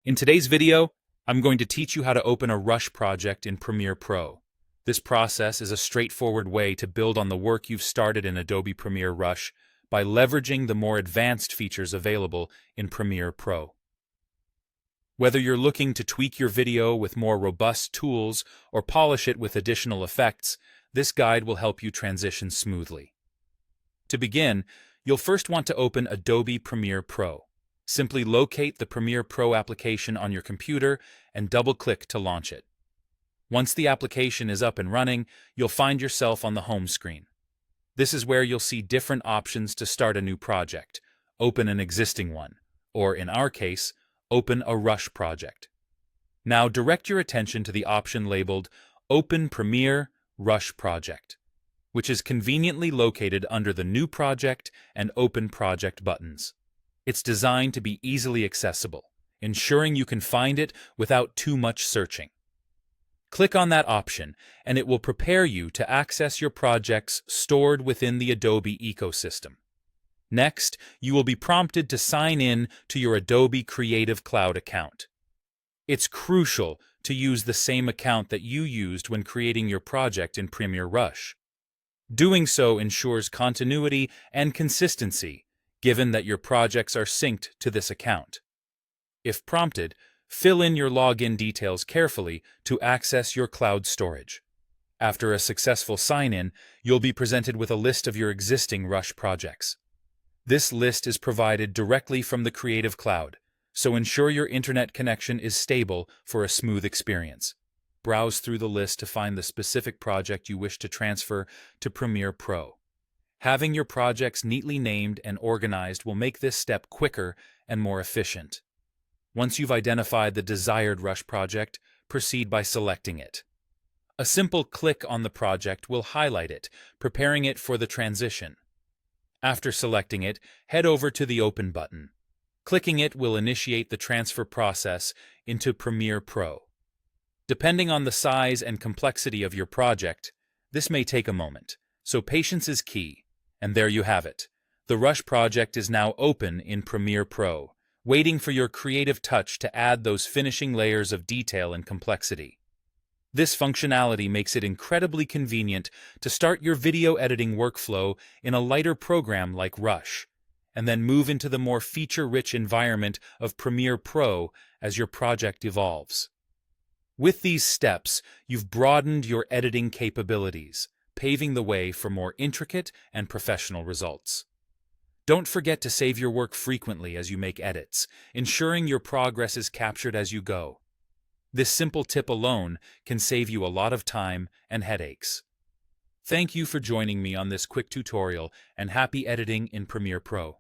In today's video, I'm going to teach you how to open a Rush project in Premiere Pro. This process is a straightforward way to build on the work you've started in Adobe Premiere Rush by leveraging the more advanced features available in Premiere Pro. Whether you're looking to tweak your video with more robust tools or polish it with additional effects, this guide will help you transition smoothly. To begin, you'll first want to open Adobe Premiere Pro. Simply locate the Premiere Pro application on your computer and double-click to launch it. Once the application is up and running, you'll find yourself on the home screen. This is where you'll see different options to start a new project, open an existing one, or in our case, open a Rush project. Now direct your attention to the option labeled Open Premiere Rush Project, which is conveniently located under the New Project and Open Project buttons. It's designed to be easily accessible, ensuring you can find it without too much searching. Click on that option, and it will prepare you to access your projects stored within the Adobe ecosystem. Next, you will be prompted to sign in to your Adobe Creative Cloud account. It's crucial to use the same account that you used when creating your project in Premiere Rush. Doing so ensures continuity and consistency, given that your projects are synced to this account. If prompted, fill in your login details carefully to access your cloud storage. After a successful sign-in, you'll be presented with a list of your existing Rush projects. This list is provided directly from the Creative Cloud, so ensure your internet connection is stable for a smooth experience. Browse through the list to find the specific project you wish to transfer to Premiere Pro. Having your projects neatly named and organized will make this step quicker and more efficient. Once you've identified the desired Rush project, proceed by selecting it. A simple click on the project will highlight it, preparing it for the transition. After selecting it, head over to the Open button. Clicking it will initiate the transfer process into Premiere Pro. Depending on the size and complexity of your project, this may take a moment, so patience is key. And there you have it. The Rush project is now open in Premiere Pro, waiting for your creative touch to add those finishing layers of detail and complexity. This functionality makes it incredibly convenient to start your video editing workflow in a lighter program like Rush, and then move into the more feature-rich environment of Premiere Pro as your project evolves. With these steps, you've broadened your editing capabilities, paving the way for more intricate and professional results. Don't forget to save your work frequently as you make edits, ensuring your progress is captured as you go. This simple tip alone can save you a lot of time and headaches. Thank you for joining me on this quick tutorial, and happy editing in Premiere Pro.